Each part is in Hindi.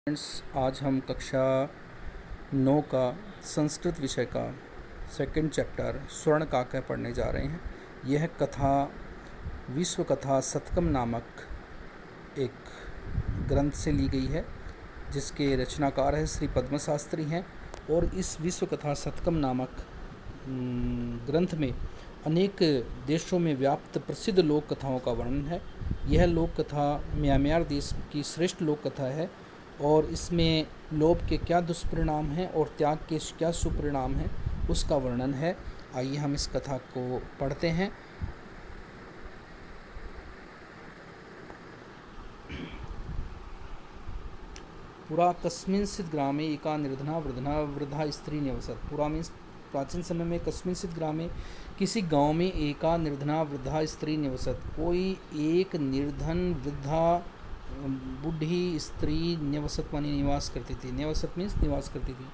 फ्रेंड्स, आज हम कक्षा 9 का संस्कृत विषय का सेकंड चैप्टर स्वर्ण काव्य पढ़ने जा रहे हैं। यह कथा विश्व कथा शतकम नामक एक ग्रंथ से ली गई है, जिसके रचनाकार है श्री पद्म शास्त्री हैं। और इस विश्व कथा शतकम नामक ग्रंथ में अनेक देशों में व्याप्त प्रसिद्ध लोक कथाओं का वर्णन है। यह लोक कथा म्यांमार देश की श्रेष्ठ लोक कथा है और इसमें लोभ के क्या दुष्परिणाम हैं और त्याग के क्या सुपरिणाम हैं उसका वर्णन है। आइए हम इस कथा को पढ़ते हैं। पुरा कस्मिंश्चित् ग्रामे एका निर्धना वृद्धा स्त्री निवसत। पुरा मीन्स प्राचीन समय में कस्मिंश्चित् ग्रामे किसी गांव में एका निर्धना वृद्धा स्त्री निवसत। कोई एक निर्धन वृद्धा बूढ़ी स्त्री निवसत मानी निवास करती थी। निवसत मीन्स निवास करती थी।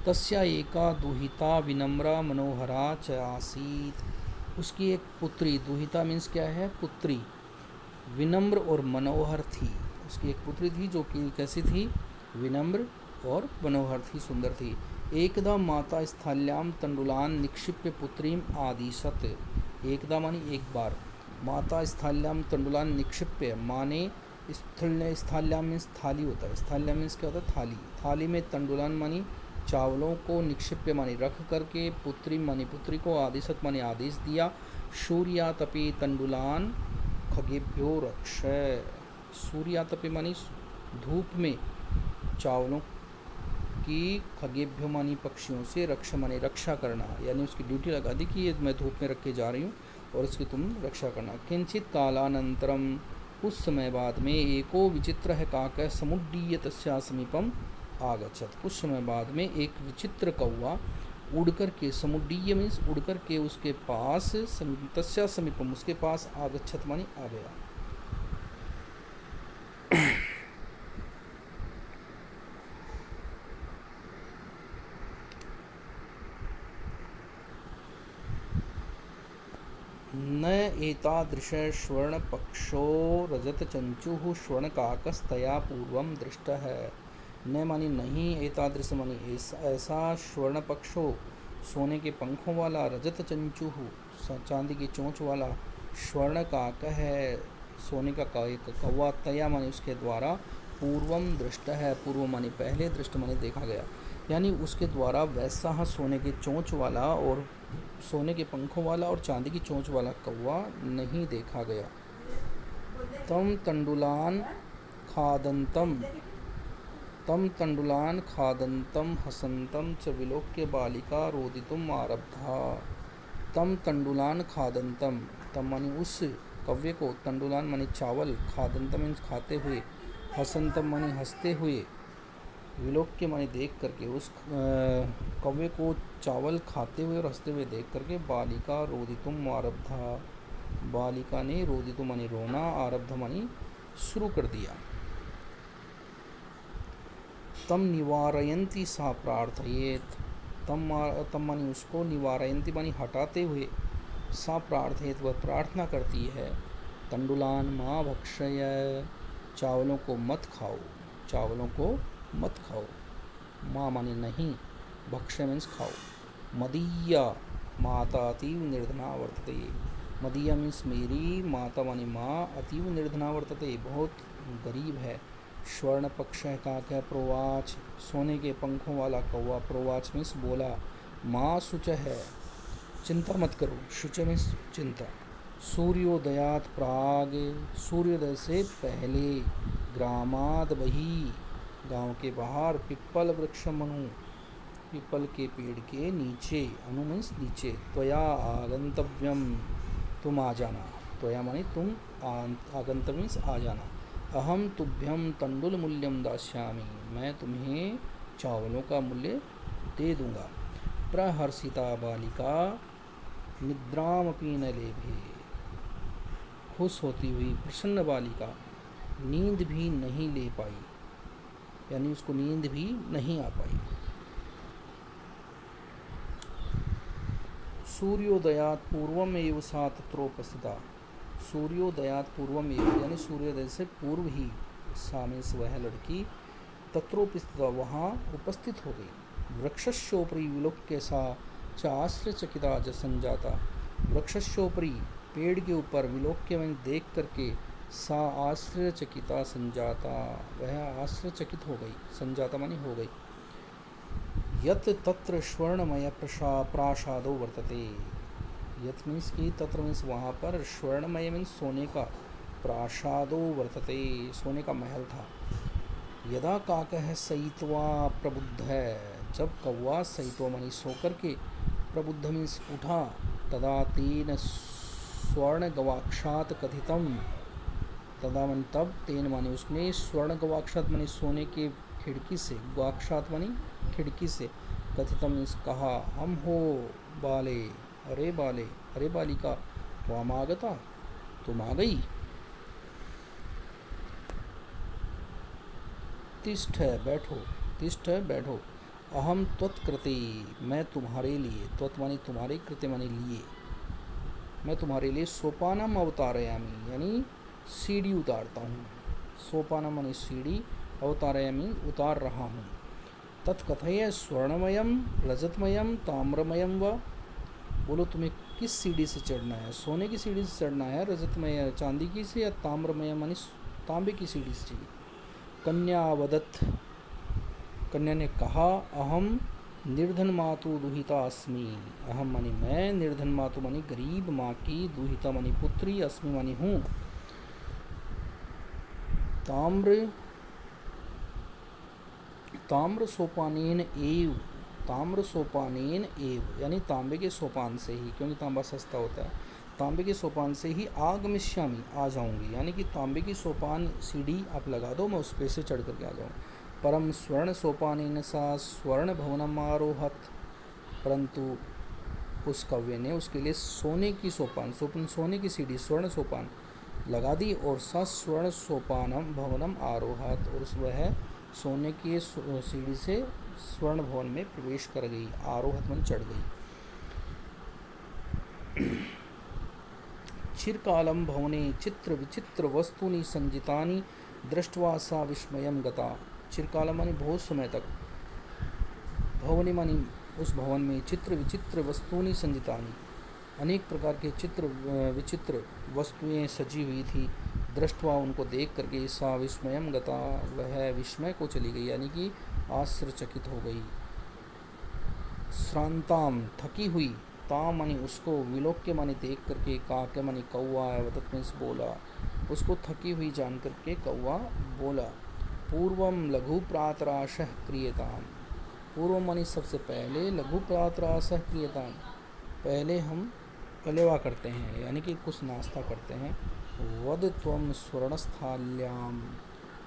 तस्या एका दुहिता विनम्रा मनोहरा च आसीत्। उसकी एक पुत्री, दुहिता मीन्स क्या है? पुत्री। विनम्र और मनोहर थी। उसकी एक पुत्री थी जो कि कैसी थी? विनम्र और मनोहर थी, सुंदर थी। एकदा माता स्थाल्याम तंडुलान निक्षिप्य पुत्रीम आदिशत। एकदा मानी एक बार, माता स्थाल्याम तंडुलान निक्षिप्य माने स्थाल्याम मीन्स थाली होता है। स्थाल्याम मीन्स क्या होता है? थाली। थाली में तंडुलान मानी चावलों को, निक्षिप्य मानी रख करके, पुत्री मानी पुत्री को, आदिशत मानी आदेश दिया। सूर्यातपि तंडुलान खगेभ्यो रक्षय। सूर्यातपि मानी धूप में चावलों की, खगेभ्यो मानी पक्षियों से, रक्ष मानी रक्षा करना, यानी उसकी ड्यूटी लगा दी कि ये मैं धूप में रख के जा रही हूँ और इसकी तुम रक्षा करना। किंचित कालानंतरम, कुछ समय बाद में, एको विचित्र है काकः समुड्डीय तस्या समीपम आगच्छत। कुछ समय बाद में एक विचित्र कौवा उड़ कर के, समुड्डीय मीन्स उड़ कर के उसके पास, तस्या समीपम उसके पास, आगच्छत मानी आ गया। न एतादृश स्वर्णपक्षो रजतचंचुः स्वर्णकाकस्तया पूर्वं दृष्टः। न मानी नहीं, एतादृश मानी ऐसा, स्वर्णपक्षो सोने के पंखों वाला, रजतचंचुः चांदी की चोंच वाला, स्वर्णकाक है सोने का कौवा, तया मानी उसके द्वारा, पूर्वम दृष्ट है, पूर्व मानी पहले, दृष्ट मानी देखा गया, यानी उसके द्वारा वैसा सोने के चोंच वाला और सोने के पंखों वाला और चांदी की चोंच वाला कौवा नहीं देखा गया। तम तंडुलान खादंतम हसंतम च विलोक्य बालिका रोदितुम आरब्धा। तम तंडुलान खादंतम, तम मानी उस कव्य को, तंडुलान मानी चावल, खादंतम मीन्स खाते हुए, हसंतम मानी हंसते हुए, विलोक्य मानी देख करके, उस कौवे को चावल खाते हुए और हंसते हुए देख करके, बालिका रोदितुम आरब्धा, बालिका ने रोदितुम मानी रोना, आरब्ध मानी शुरू कर दिया। तम निवारयंती सा प्रार्थयेत। तम मानी उसको, निवारयंती मानी हटाते हुए, सा प्रार्थयेत वह प्रार्थना करती है। तंडुलान माँ भक्षय, चावलों को मत खाओ, चावलों को मत खाओ। माँ मानी नहीं, भक्ष्य मीन्स खाओ। मदीया माता अतीव निर्धना वर्तते। मदीया मीन्स मेरी, माता मानी माँ, अतीव निर्धना वर्तते बहुत गरीब है। स्वर्ण पक्ष का क्या? प्रोवाच, सोने के पंखों वाला कौवा, प्रोवाच मीन्स बोला। माँ शुच है, चिंता मत करो, शुच मीन्स चिंता। सूर्योदयात प्राग, सूर्योदय से पहले, ग्रामाद बही, गांव के बाहर, पिप्पल वृक्ष मनु, पिपल के पेड़ के नीचे, अनु मीन्स नीचे, त्वया आगंतव्यम, तुम आ जाना, त्वया मानी तुम, आगंतव्य मीन्स आ जाना। अहम तुभ्यम तंडुल मूल्यम दास्यामि, मैं तुम्हें चावलों का मूल्य दे दूंगा। प्रहर्षिता बालिका निद्रामपि न लेभे, खुश होती हुई प्रसन्न बालिका नींद भी नहीं ले पाई, यानी उसको नींद भी नहीं आ पाई। सूर्योदयात पूर्वम एव सा तत्रोपस्थिता। सूर्योदयात पूर्वम एव, यानी सूर्योदय से पूर्व ही, सा मीन्स वह लड़की, तत्रोपस्थिता वहाँ उपस्थित हो गई। वृक्षस्योपरि विलोक्य सा च आश्चर्यचकिता च संजाता। वृक्षस्योपरि पेड़ के ऊपर विलोक्य में देख करके सा आश्चर्यचकिता संजाता वह आश्चर्यचकित हो गई, संजाता मानी हो गई। यत तत्र स्वर्णमय प्रासादो वर्तते। यत मीन्स की तत्र मीन्स वहाँ पर स्वर्णमय मीन्स सोने का, प्रासादो वर्तते सोने का महल था। यदा काकः सयित्वा प्रबुद्ध है, जब कौवा सयित्वा मानी सोकर के, प्रबुद्ध मीन्स उठा, तदा तेन स्वर्ण गवाक्षात कथितम, तदा मन तब, तेन मानी उसने, स्वर्ण गवाक्षात मानी सोने के खिड़की से, गवाक्षात मानी खिड़की से, कथितम मीन्स कहा, हम हो बाले, अरे बाले, अरे बालिका, त्वामागता, तुम आ गई। तिष्ठ बैठो, तिष्ठ बैठो, अहम त्वत्कृते, मैं तुम्हारे लिए, त्वत् मानी तुम्हारे, कृते मानी लिए, मैं तुम्हारे लिए सोपानम अवतारयामी यानी सीढ़ी उतारता हूँ। सोपानम मानी सीढ़ी, अवतारयामी उतार रहा हूँ। तत्कथय स्वर्णमयम रजतमयम ताम्रमयम व, बोलो तुम्हें किस सीढ़ी से चढ़ना है, सोने की सीढ़ी से चढ़ना है, रजतमय चांदी की से, या ताम्रमय मानी तांबे की सीढ़ी से चाहिए। कन्या वदत, कन्या ने कहा, अहम निर्धन मातु दुहिता अस्मि, अहम मानी मैं, निर्धन मातु मानी गरीब माँ की, दुहिता मानी पुत्री, अस्मि मानी हूँ। ताम्र सोपानेन एव, ताम्र सोपानेन एव यानी तांबे के सोपान से ही, क्योंकि तांबा सस्ता होता है, तांबे के सोपान से ही आगमिष्यामि आ जाऊंगी, यानी कि तांबे की सोपान सीढ़ी आप लगा दो, मैं उस पे से चढ़ करके आ जाऊँ। परम स्वर्ण सोपानेन सा स्वर्ण भवनम आरोहत, परंतु उस कव्य ने उसके लिए सोने की सोपान, सोने की सीढ़ी, स्वर्ण सोपान लगा दी, और सा स्वर्ण सोपानम भवनम आरोहत, और वह सोने की सीढ़ी से स्वर्ण भवन में प्रवेश कर गई, आरोहत मन चढ़ गई। चिरकालम भवने चित्र विचित्र वस्तुनि संजितानि दृष्ट्वा सा विस्मयम गता। चिरकालम मानी बहुत समय तक, भवने मानी उस भवन में, चित्र विचित्र वस्तुनि संजितानि अनेक प्रकार के चित्र विचित्र वस्तुएं सजी हुई थी। दृष्टवा उनको देख करके, सा विस्मयम गता वह विस्मय को चली गई, यानी कि आश्चर्यचकित हो गई। श्रांताम थकी हुई, ताम मानी उसको, विलोक्य मानी देख करके, काके मानी कौवा, वदत मीन्स बोला, उसको थकी हुई जान करके कौवा बोला। पूर्वम लघु प्रातराशः क्रियताम, पूर्व मानी सबसे पहले, लघु प्रातराशः क्रियताम पहले हम कलेवा करते हैं, यानी कि कुछ नाश्ता करते हैं। वद त्वम स्वर्णस्थाल्याम,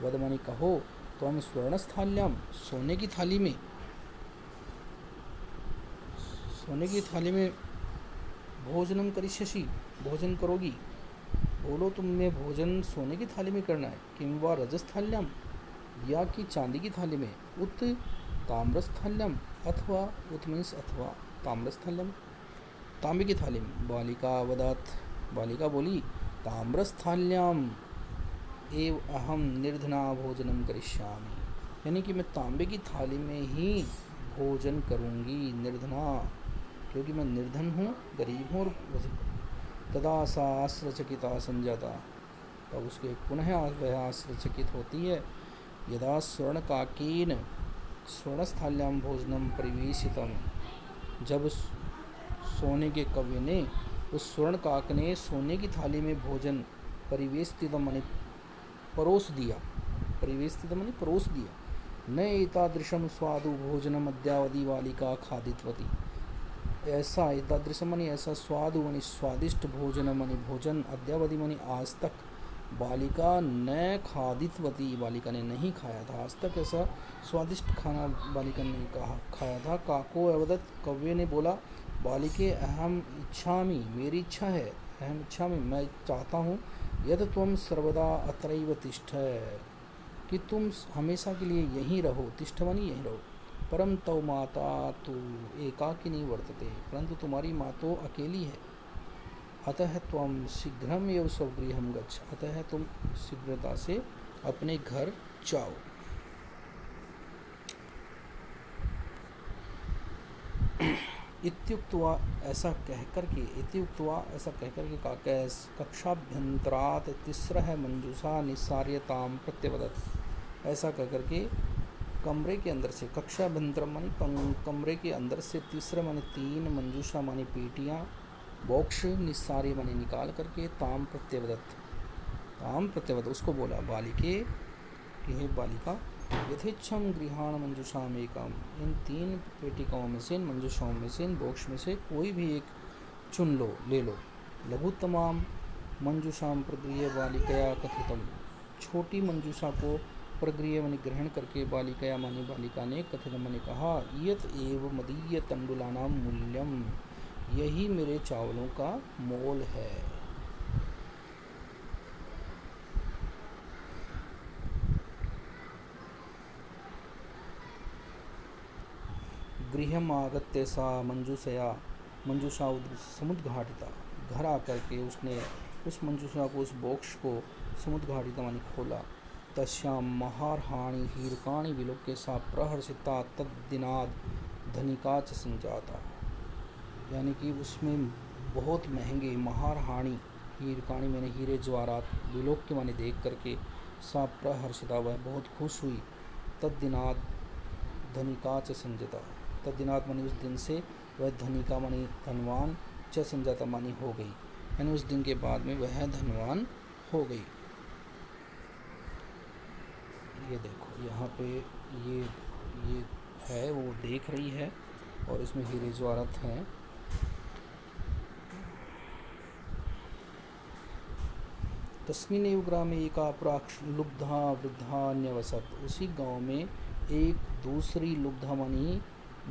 वद मानी कहो, त्वम स्वर्णस्थाल्याम सोने की थाली में, सोने की थाली में भोजनम करिष्यसि भोजन करोगी, बोलो तुमने भोजन सोने की थाली में करना है। किम वा रजस्थाल्याम या कि चांदी की थाली में, उत ताम्रस्थाल्याम अथवा, उत मीन्स अथवा, ताम्रस्थाल्याम तांबे की थाली में। बालिका वदत, बालिका बोली, ताम्रस्थाल्याम एव अहम निर्धना भोजनम करिष्यामि, यानी कि मैं तांबे की थाली में ही भोजन करूँगी, निर्धना क्योंकि मैं निर्धन हूँ, गरीब हूँ, और तदा सा आश्चर्यचकिता संजाता, तब उसके पुनः वह आश्चर्यचकित होती है। यदा स्वर्णकाकेन स्वर्णस्थाल्याम भोजनम परिवेशितम, जब सोने के कवि ने, उस स्वर्ण काक ने सोने की थाली में भोजन परिवेशित माने परोस दिया, परिवेशित माने परोस दिया। न एतादृशम स्वादु भोजनम अद्यावधि बालिका खादितवती, ऐसा एतादृशम मानी ऐसा, स्वादु मानी स्वादिष्ट, भोजन मानी भोजन, अद्यावधि मानी आज तक, बालिका न खादितवती बालिका ने नहीं खाया था, आज तक ऐसा स्वादिष्ट खाना बालिका ने खाया था। काको अवदत कव्य ने बोला, बालिके अहम इच्छामि मेरी इच्छा है, अहम इच्छामि मैं चाहता हूँ, यद त्वम सर्वदा अत्रैव तिष्ठ, कि तुम हमेशा के लिए यहीं रहो, तिष्ठ मानी यहीं रहो। परम तव माता तो एकाकिनी वर्तते, परंतु तुम्हारी माँ तो अकेली है। अतः त्वम शीघ्रम एव स्वगृहम गच्छ, अतः तुम शीघ्रता से अपने घर जाओ। इत्युक्त्वा ऐसा कहकर के काकैस कक्षाभ्यंतरात् तिस्रः मंजूषा निस्सार्यतां प्रत्यवदत्। ऐसा कहकर के कमरे के अंदर से, कक्षाभ्यंतर मानी कमरे के अंदर से, तीसरा मानी 3 मंजूषा मानी पेटियाँ, बॉक्स निस्सार्य मानी निकाल करके, ताम प्रत्यवद उसको बोला बालिके कि हे बालिका, यथेच्छम गृहाण मंजूषाम एकम, इन 3 पेटिकाओं में से, इन मंजूषाओं में से, इन बॉक्स में से कोई भी एक चुन लो, ले लो। लघुत्तमाम मंजूषाम प्रगृह्य बालिकया कथितम, छोटी मंजूषा को प्रगृह्य मानी ग्रहण करके बालिकया मानी बालिका ने कथितम मानी कहा, यत एव मदीय तंडुलानाम मूल्यम, यही मेरे चावलों का मोल है। गृहम आगत्य सा मंजूषा समुद्घाटिता, घर आकर के उसने उस मंजूषा को, उस बॉक्स को समुद्घाटिता मानी खोला। तस्याम महारहाणि हीरकाणि विलोक्य सा प्रहर्षिता तद्दिनाद धनिका च संजाता, यानी कि उसमें बहुत महंगे महारहाणि, हीरकाणि मैंने हीरे ज्वारात, विलोक्य माने देख करके, सा प्रहर्षिता वह बहुत खुश हुई, तद्दिनाद धनिका च संजता, तद्दिनात मानी उस दिन से वह धनिका मानी धनवान, च संजाता मानी हो गई, यानी उस दिन के बाद में वह धनवान हो गई। ये देखो यहाँ पे ये है, वो देख रही है और इसमें हीरे ज्वारत हैं। तस्मिन्नेव ग्रामे एका लुब्धा वृद्धा न्यवसत, उसी गांव में एक दूसरी लुब्धा मानी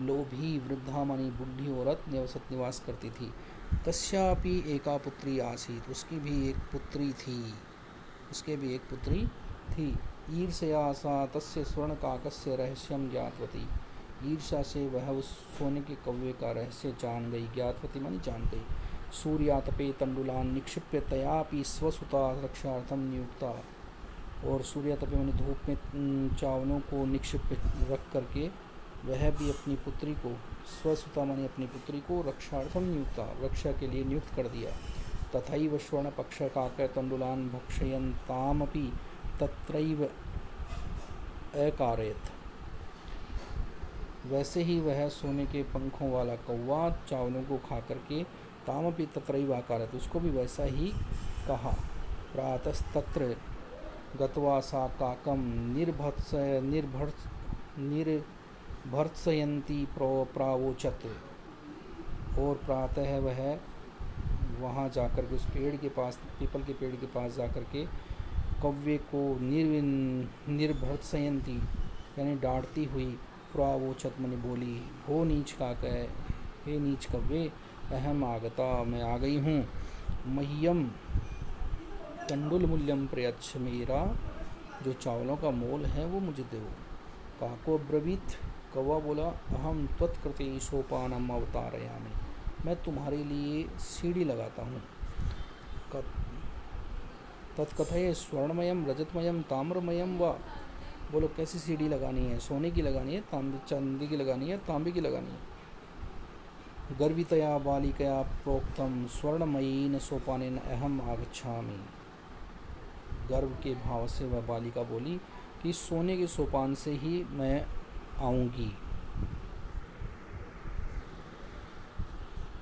लोभी, वृद्धा मानी बुढ़ी औरत न्यवसत निवास करती थी। तस्यापि एका पुत्री आसीत, उसकी भी एक पुत्री थी। ईर्ष्या सा तस्य स्वर्ण काकस्य रहस्यम ज्ञातवती, ईर्ष्या से वह उस सोने के कौवे का रहस्य जान गई, ज्ञातवती मानी जान गई। सूर्यातपे तंडुलान निक्षिप्य तयापि स्वसुता रक्षार्थम नियुक्ता, और सूर्यातपे मानी धूप में चावलों को निक्षिप्य रख करके वह भी अपनी पुत्री को, स्वसुता मानी अपनी पुत्री को, रक्षार्थम नियुक्ता, रक्षा के लिए नियुक्त कर दिया। तथैव स्वर्ण पक्ष काक तंडुलान भक्षयन्तामपि तत्रैव अकारयत, वैसे ही वह सोने के पंखों वाला कौवा चावलों को खा करके, तामपि तत्रैव अकारयत, उसको भी वैसा ही कहा। प्रातस्तत्र गत्वा सा काकम निर्भर्त्सयन्ती प्रावोचत, और प्रातः वह वहाँ जाकर के उस पेड़ के पास, पीपल के पेड़ के पास जाकर के कौवे को निर्भर्त्सयन्ती यानी डांटती हुई, प्रावोचत मनी बोली, हो नीच काकय, हे नीच कौवे, अहम आगता, मैं आ गई हूँ, मह्यम तंडुल मूल्यम प्रयच्छ, मेरा जो चावलों का मोल है वो मुझे दो। काको ब्रवीत, कौवा बोला, अहम त्वत्कृते सोपानम अवतारयामि, मैं तुम्हारे लिए सीढ़ी लगाता हूँ। तत्कथय स्वर्णमयम रजतमयम ताम्रमयम व, बोलो कैसी सीढ़ी लगानी है, सोने की लगानी है, चांदी की लगानी है, तांबे की लगानी है। गर्वितया बालिकया प्रोक्तम स्वर्णमयीन सोपानेन अहम आगच्छामि, गर्व के भाव से वह बालिका बोली कि सोने के सोपान से ही मैं आऊँगी।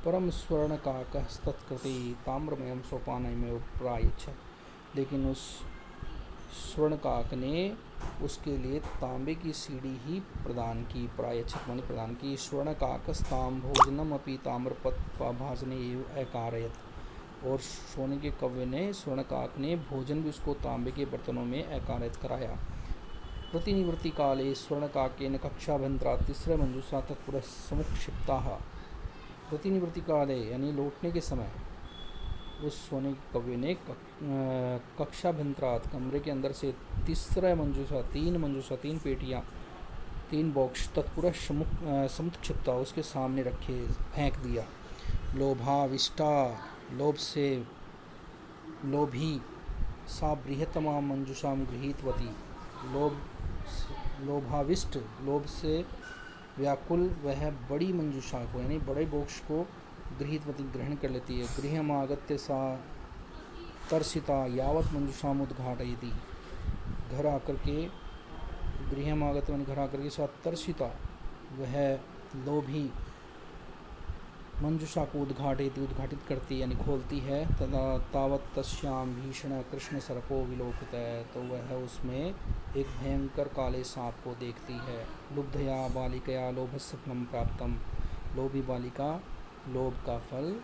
परम स्वर्ण काकस्तत्कृते ताम्रमयम सोपानमेव प्रायच्छत, लेकिन उस स्वर्ण काक ने उसके लिए तांबे की सीढ़ी ही प्रदान की, प्रायच्छत माने प्रदान की। स्वर्ण काकस्ताम भोजनम अपि ताम्रपत्रभाजने एव अकारयत, और सोने के कौवे ने, स्वर्ण काक ने भोजन भी उसको तांबे के बर्तनों में अकारयत कराया। प्रतिनिवृत्ति काले स्वर्ण काकेन कक्षाभ्यंतरात् तिस्र मंजूषा तत्पुरः समुक्षिप्ताः, प्रतिनिवृत्ति काले यानी लौटने के समय उस सोने के कौवे ने कक्षाभ्यंतरात् कमरे के अंदर से तीन मंजूषा, 3 पेटियाँ, 3 बॉक्स तत्पुरः समुक्षिप्ता, उसके सामने रखे, फेंक दिया। लोभाविष्टा, लोभ से लोभी, सा बृहत्तमा मंजूषाम गृहीतवती, लोभाविष्ट, लोभ से व्याकुल वह बड़ी मंजूषा को यानी बड़े मोक्ष को गृहीतवती ग्रहण कर लेती है। गृहमागत्य सा तर्षिता यावत मंजूषाम उद्घाटयति, घर आकर के गृहमागत्य यानी घर आकर के साथ तर्षिता वह लोभी मंजूषा को उद्घाटित करती यानी खोलती है। तदा तावत तस्याम भीषण कृष्ण सर्पो विलोकित है, तो वह उसमें एक भयंकर काले सांप को देखती है। लुब्धया बालिकया लोभस्य फलम प्राप्तम, लोभी बालिका लोभ का फल,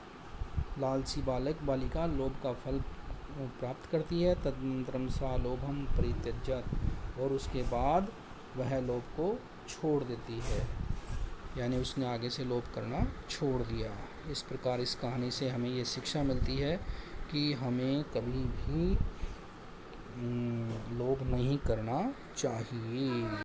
लालची बालिका लोभ का फल प्राप्त करती है। तदनंतरम सा लोभम परित्यज्यत, और उसके बाद वह लोभ को छोड़ देती है, यानी उसने आगे से लोभ करना छोड़ दिया। इस प्रकार इस कहानी से हमें ये शिक्षा मिलती है कि हमें कभी भी लोभ नहीं करना चाहिए।